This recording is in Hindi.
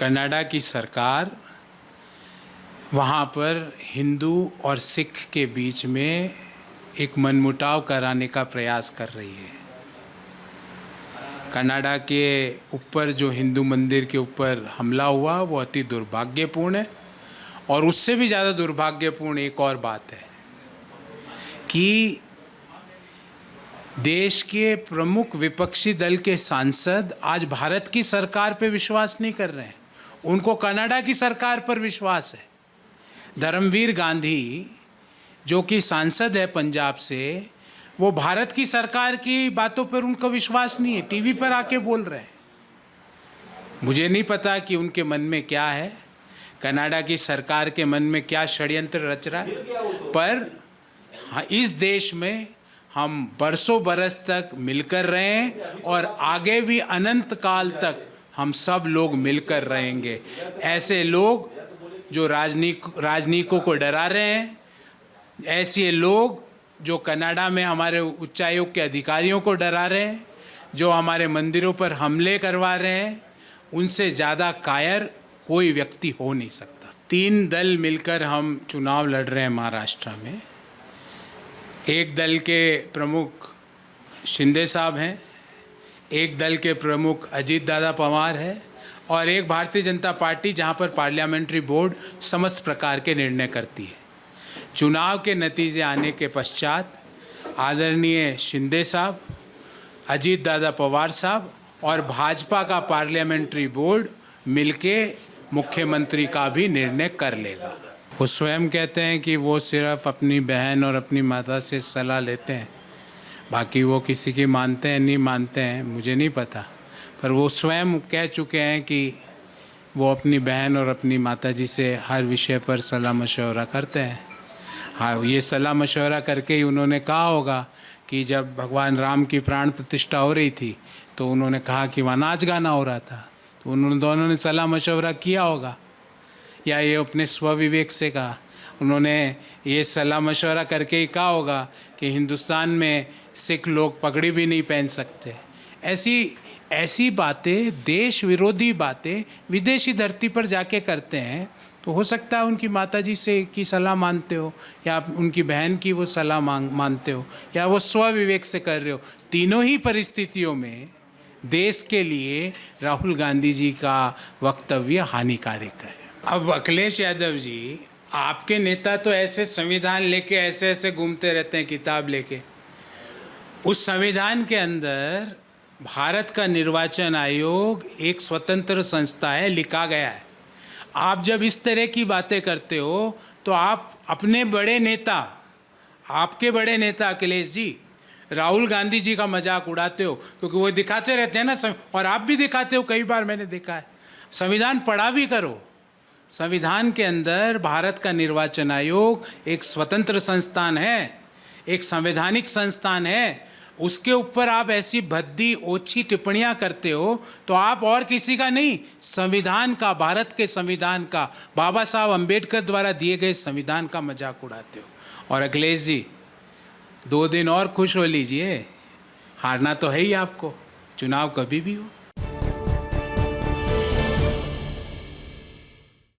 कनाडा की सरकार वहाँ पर हिंदू और सिख के बीच में एक मनमुटाव कराने का प्रयास कर रही है। कनाडा के ऊपर जो हिंदू मंदिर के ऊपर हमला हुआ वो अति दुर्भाग्यपूर्ण है। और उससे भी ज़्यादा दुर्भाग्यपूर्ण एक और बात है कि देश के प्रमुख विपक्षी दल के सांसद आज भारत की सरकार पर विश्वास नहीं कर रहे हैं, उनको कनाडा की सरकार पर विश्वास है। धर्मवीर गांधी जो कि सांसद है पंजाब से, वो भारत की सरकार की बातों पर उनको विश्वास नहीं है, टीवी पर आके बोल रहे हैं। मुझे नहीं पता कि उनके मन में क्या है, कनाडा की सरकार के मन में क्या षड्यंत्र रच रहा है, पर इस देश में हम बरसों बरस तक मिलकर रहे हैं और आगे भी अनंत काल तक हम सब लोग मिलकर रहेंगे। ऐसे लोग जो राजनीतिकों को डरा रहे हैं, ऐसे लोग जो कनाडा में हमारे उच्चायोग के अधिकारियों को डरा रहे हैं, जो हमारे मंदिरों पर हमले करवा रहे हैं, उनसे ज़्यादा कायर कोई व्यक्ति हो नहीं सकता। 3 दल मिलकर हम चुनाव लड़ रहे हैं महाराष्ट्र में। एक दल के प्रमुख शिंदे साहब हैं, एक दल के प्रमुख अजीत दादा पवार है और एक भारतीय जनता पार्टी जहां पर पार्लियामेंट्री बोर्ड समस्त प्रकार के निर्णय करती है। चुनाव के नतीजे आने के पश्चात आदरणीय शिंदे साहब, अजीत दादा पवार साहब और भाजपा का पार्लियामेंट्री बोर्ड मिलके मुख्यमंत्री का भी निर्णय कर लेगा। वो स्वयं कहते हैं कि वो सिर्फ अपनी बहन और अपनी माता से सलाह लेते हैं, बाकी वो किसी की मानते हैं नहीं मानते हैं मुझे नहीं पता, पर वो स्वयं कह चुके हैं कि वो अपनी बहन और अपनी माताजी से हर विषय पर सलाह मशवरा करते हैं। हाँ, ये सलाह मशवरा करके ही उन्होंने कहा होगा कि जब भगवान राम की प्राण प्रतिष्ठा हो रही थी तो उन्होंने कहा कि वहाँ नाच गाना हो रहा था, तो उन्होंने दोनों ने सलाह मशवरा किया होगा, या ये अपने स्वविवेक से कहा। उन्होंने ये सलाह मशवरा करके ही कहा होगा कि हिंदुस्तान में सिख लोग पगड़ी भी नहीं पहन सकते। ऐसी बातें, देश विरोधी बातें विदेशी धरती पर जाके करते हैं, तो हो सकता है उनकी माताजी से की सलाह मानते हो, या उनकी बहन की वो सलाह मानते हो, या वो स्वविवेक से कर रहे हो। तीनों ही परिस्थितियों में देश के लिए राहुल गांधी जी का वक्तव्य हानिकारक है। अब अखिलेश यादव जी, आपके नेता तो ऐसे संविधान लेके ऐसे घूमते रहते हैं किताब लेके। उस संविधान के अंदर भारत का निर्वाचन आयोग एक स्वतंत्र संस्था है, लिखा गया है। आप जब इस तरह की बातें करते हो तो आप अपने बड़े नेता, आपके बड़े नेता अखिलेश जी, राहुल गांधी जी का मजाक उड़ाते हो, क्योंकि वो दिखाते रहते हैं ना, और आप भी दिखाते हो, कई बार मैंने देखा है। संविधान पढ़ा भी करो। संविधान के अंदर भारत का निर्वाचन आयोग एक स्वतंत्र संस्थान है, एक संवैधानिक संस्थान है। उसके ऊपर आप ऐसी भद्दी ओछी टिप्पणियां करते हो तो आप और किसी का नहीं, संविधान का, भारत के संविधान का, बाबा साहब अंबेडकर द्वारा दिए गए संविधान का मजाक उड़ाते हो। और अखिलेश जी, 2 दिन और खुश हो लीजिए, हारना तो है ही आपको, चुनाव कभी भी हो।